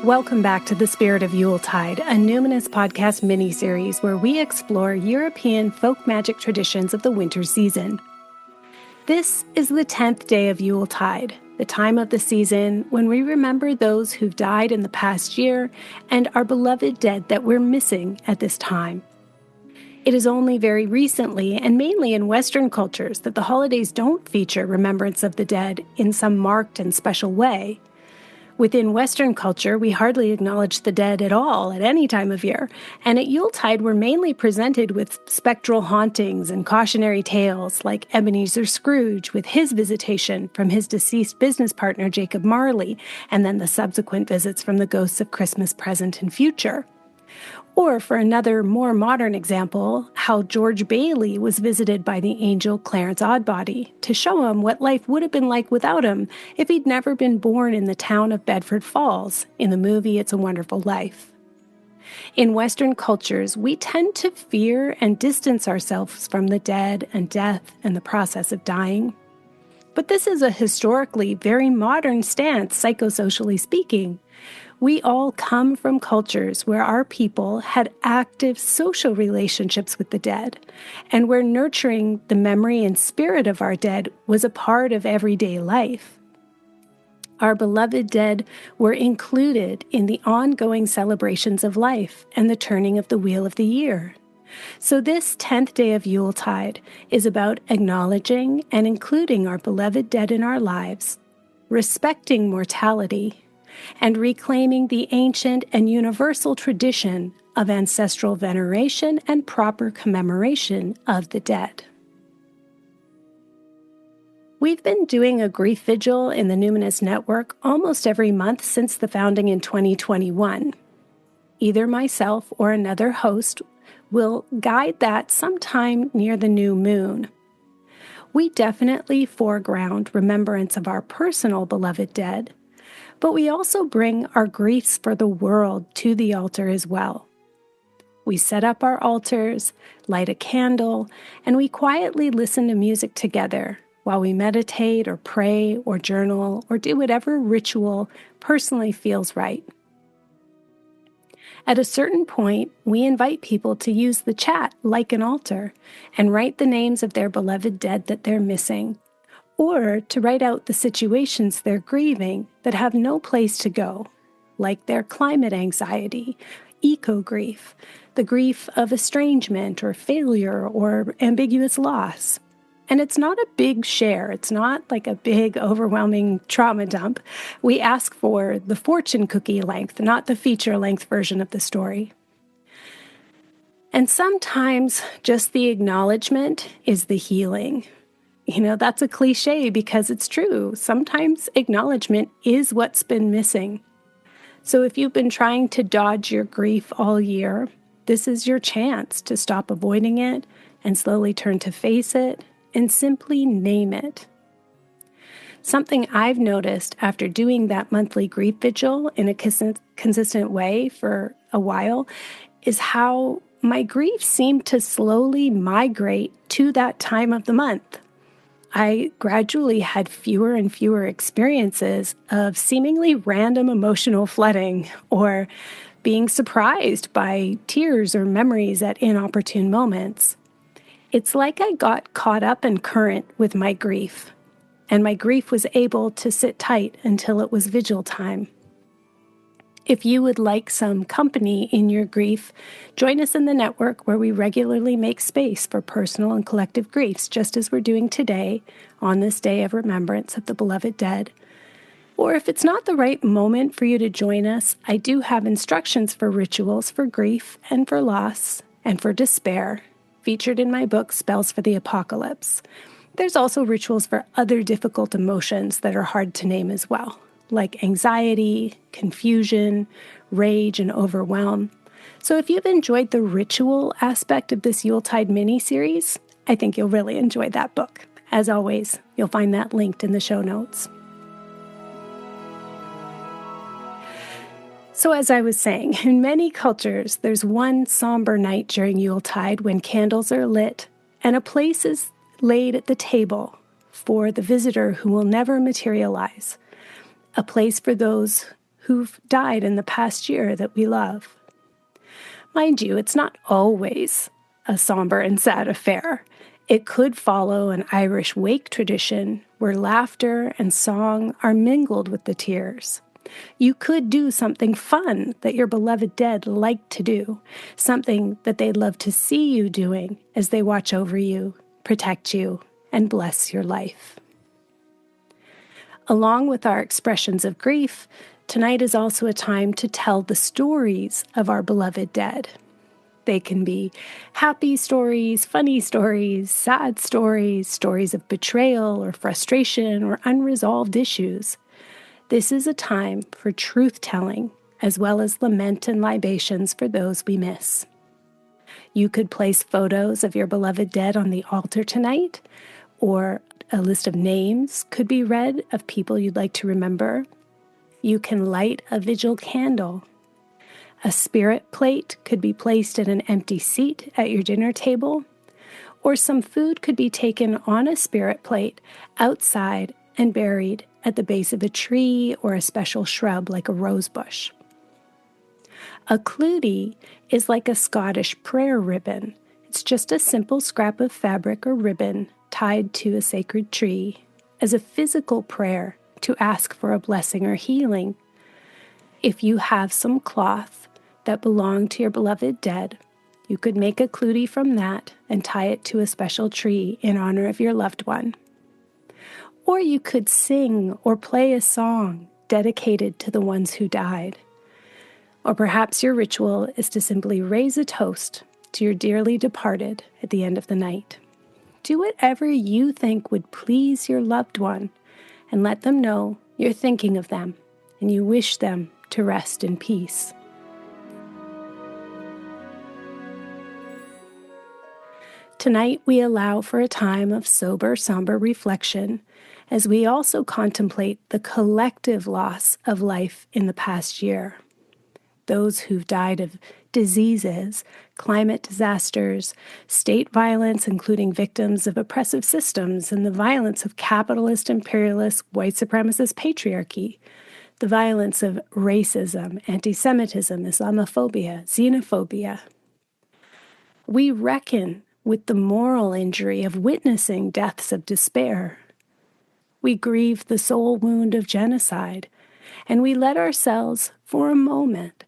Welcome back to The Spirit of Yuletide, a Numinous podcast miniseries where we explore European folk magic traditions of the winter season. This is the 10th day of Yuletide, the time of the season when we remember those who've died in the past year and our beloved dead that we're missing at this time. It is only very recently, and mainly in Western cultures, that the holidays don't feature remembrance of the dead in some marked and special way. Within Western culture, we hardly acknowledge the dead at all at any time of year, and at Yuletide we're mainly presented with spectral hauntings and cautionary tales like Ebenezer Scrooge with his visitation from his deceased business partner Jacob Marley, and then the subsequent visits from the ghosts of Christmas present and future. Or, for another more modern example, how George Bailey was visited by the angel Clarence Oddbody to show him what life would have been like without him if he'd never been born in the town of Bedford Falls in the movie It's a Wonderful Life. In Western cultures, we tend to fear and distance ourselves from the dead and death and the process of dying. But this is a historically very modern stance, psychosocially speaking. We all come from cultures where our people had active social relationships with the dead, and where nurturing the memory and spirit of our dead was a part of everyday life. Our beloved dead were included in the ongoing celebrations of life and the turning of the wheel of the year. So this 10th day of Yuletide is about acknowledging and including our beloved dead in our lives, respecting mortality, and reclaiming the ancient and universal tradition of ancestral veneration and proper commemoration of the dead. We've been doing a grief vigil in the Numinous Network almost every month since the founding in 2021. Either myself or another host will guide that sometime near the new moon. We definitely foreground remembrance of our personal beloved dead, but we also bring our griefs for the world to the altar as well. We set up our altars, light a candle, and we quietly listen to music together while we meditate or pray or journal or do whatever ritual personally feels right. At a certain point, we invite people to use the chat like an altar and write the names of their beloved dead that they're missing, or to write out the situations they're grieving that have no place to go, like their climate anxiety, eco-grief, the grief of estrangement or failure or ambiguous loss. And it's not a big share. It's not like a big, overwhelming trauma dump. We ask for the fortune cookie length, not the feature-length version of the story. And sometimes just the acknowledgement is the healing. That's a cliche because it's true. Sometimes acknowledgement is what's been missing. So if you've been trying to dodge your grief all year, this is your chance to stop avoiding it and slowly turn to face it and simply name it. Something I've noticed after doing that monthly grief vigil in a consistent way for a while is how my grief seemed to slowly migrate to that time of the month. I gradually had fewer and fewer experiences of seemingly random emotional flooding or being surprised by tears or memories at inopportune moments. It's like I got caught up and current with my grief, and my grief was able to sit tight until it was vigil time. If you would like some company in your grief, join us in the network where we regularly make space for personal and collective griefs, just as we're doing today on this day of remembrance of the beloved dead. Or if it's not the right moment for you to join us, I do have instructions for rituals for grief and for loss and for despair, featured in my book, Spells for the Apocalypse. There's also rituals for other difficult emotions that are hard to name as well, like anxiety, confusion, rage, and overwhelm. So if you've enjoyed the ritual aspect of this Yuletide mini-series, I think you'll really enjoy that book. As always, you'll find that linked in the show notes. So as I was saying, in many cultures, there's one somber night during Yuletide when candles are lit and a place is laid at the table for the visitor who will never materialize, a place for those who've died in the past year that we love. Mind you, it's not always a somber and sad affair. It could follow an Irish wake tradition where laughter and song are mingled with the tears. You could do something fun that your beloved dead like to do, something that they'd love to see you doing as they watch over you, protect you, and bless your life. Along with our expressions of grief, tonight is also a time to tell the stories of our beloved dead. They can be happy stories, funny stories, sad stories, stories of betrayal or frustration or unresolved issues. This is a time for truth-telling, as well as lament and libations for those we miss. You could place photos of your beloved dead on the altar tonight, or a list of names could be read of people you'd like to remember. You can light a vigil candle. A spirit plate could be placed at an empty seat at your dinner table, or some food could be taken on a spirit plate outside and buried at the base of a tree or a special shrub like a rose bush. A clootie is like a Scottish prayer ribbon. It's just a simple scrap of fabric or ribbon tied to a sacred tree as a physical prayer to ask for a blessing or healing. If you have some cloth that belonged to your beloved dead, you could make a clootie from that and tie it to a special tree in honor of your loved one. Or you could sing or play a song dedicated to the ones who died. Or perhaps your ritual is to simply raise a toast to your dearly departed at the end of the night. Do whatever you think would please your loved one and let them know you're thinking of them and you wish them to rest in peace. Tonight, we allow for a time of sober, somber reflection as we also contemplate the collective loss of life in the past year. Those who've died of diseases, climate disasters, state violence, including victims of oppressive systems, and the violence of capitalist, imperialist, white supremacist patriarchy, the violence of racism, anti-Semitism, Islamophobia, xenophobia. We reckon with the moral injury of witnessing deaths of despair. We grieve the soul wound of genocide, and we let ourselves, for a moment,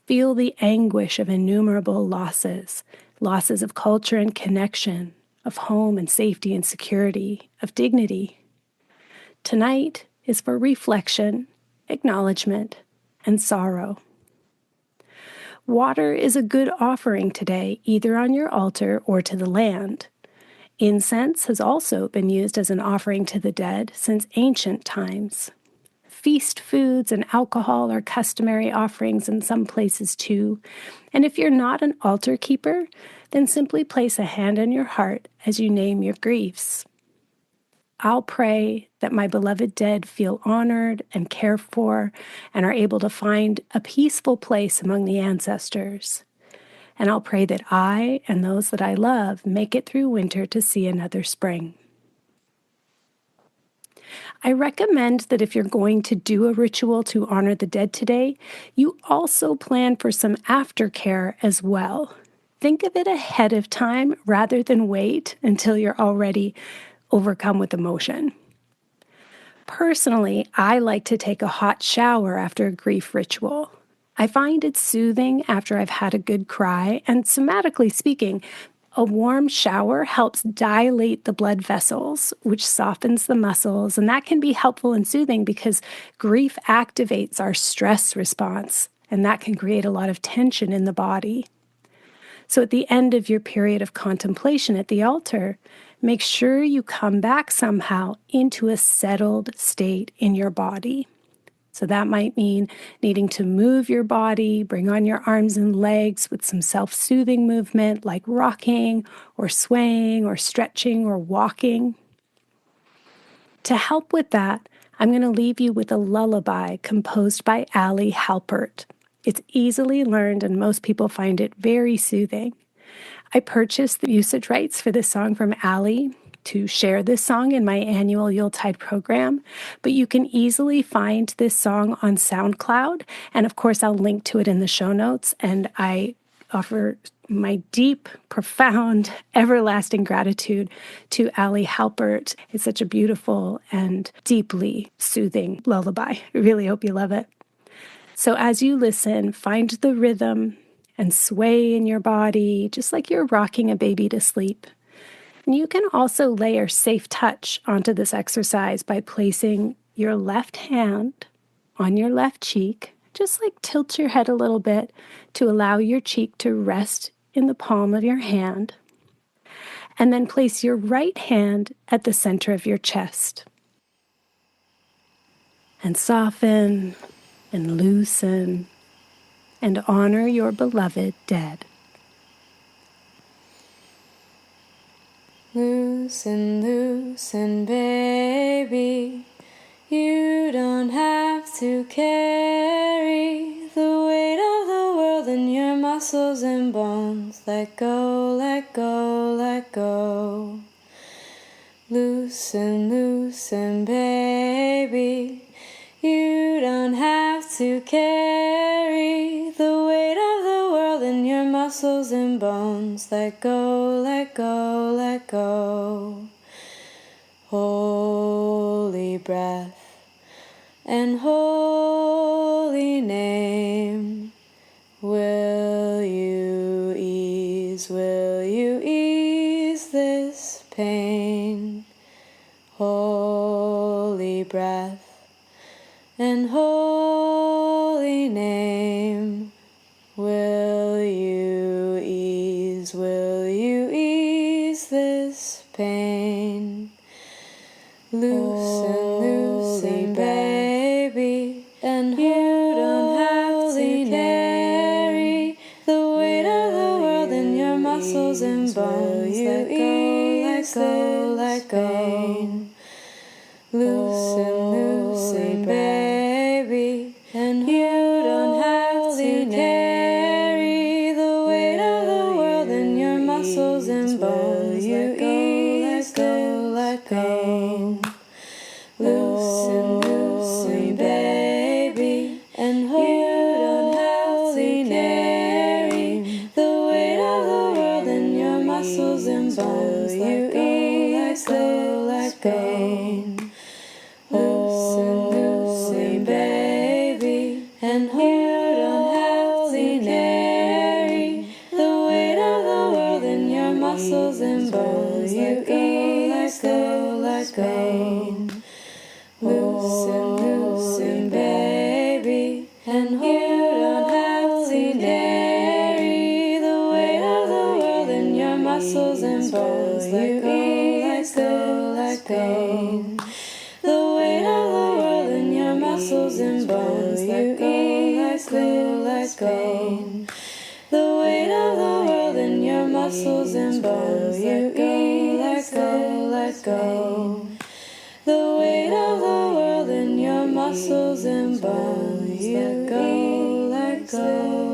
feel the anguish of innumerable losses of culture and connection, of home and safety and security, of dignity. Tonight is for reflection, acknowledgement, and sorrow. Water is a good offering today, either on your altar or to the land. Incense has also been used as an offering to the dead since ancient times. Feast foods and alcohol are customary offerings in some places too. And if you're not an altar keeper, then simply place a hand on your heart as you name your griefs. I'll pray that my beloved dead feel honored and cared for and are able to find a peaceful place among the ancestors. And I'll pray that I and those that I love make it through winter to see another spring. I recommend that if you're going to do a ritual to honor the dead today, you also plan for some aftercare as well. Think of it ahead of time rather than wait until you're already overcome with emotion. Personally, I like to take a hot shower after a grief ritual. I find it soothing after I've had a good cry, and somatically speaking, a warm shower helps dilate the blood vessels, which softens the muscles, and that can be helpful and soothing because grief activates our stress response, and that can create a lot of tension in the body. So at the end of your period of contemplation at the altar, make sure you come back somehow into a settled state in your body. So that might mean needing to move your body, bring on your arms and legs with some self-soothing movement like rocking or swaying or stretching or walking. To help with that, I'm going to leave you with a lullaby composed by Ali Halpert. It's easily learned and most people find it very soothing. I purchased the usage rights for this song from Ali, to share this song in my annual Yuletide program, but you can easily find this song on SoundCloud. And of course, I'll link to it in the show notes. And I offer my deep, profound, everlasting gratitude to Ali Halpert. It's such a beautiful and deeply soothing lullaby. I really hope you love it. So as you listen, find the rhythm and sway in your body, just like you're rocking a baby to sleep. And you can also layer safe touch onto this exercise by placing your left hand on your left cheek. Just like tilt your head a little bit to allow your cheek to rest in the palm of your hand. And then place your right hand at the center of your chest. And soften and loosen and honor your beloved dead. Loosen, loosen, baby. You don't have to carry the weight of the world in your muscles and bones. Let go, let go, let go. Loosen, loosen, baby. You don't have to carry the weight of the world in your muscles and bones. Let go, let go, let go. Holy breath and holy name, will you ease this pain? Holy breath and holy name, will you ease this pain? Loosen, loosen, baby, and you don't have to carry the weight of the world in your muscles and bones. Let go, let go. Loosen, loosen, baby, and you don't have to carry the weight of the world in your muscles and bones. Let go, let go. Loosen, loosen, baby, and you don't have to carry the weight of the world in your muscles and bones. Let go, let go. Loosen, loosen, baby, and you don't have to carry the weight of the world in your muscles and bones. Let go, let go. Loosen, loosen, baby, and you don't have to carry the weight of the world in your muscles and bones. Let go, let go. The weight of the world in your muscles and bones. Let go, let go. The weight of the world in your muscles and bones. Let go, let go. The weight of the world in your muscles and bones. Let go, let go.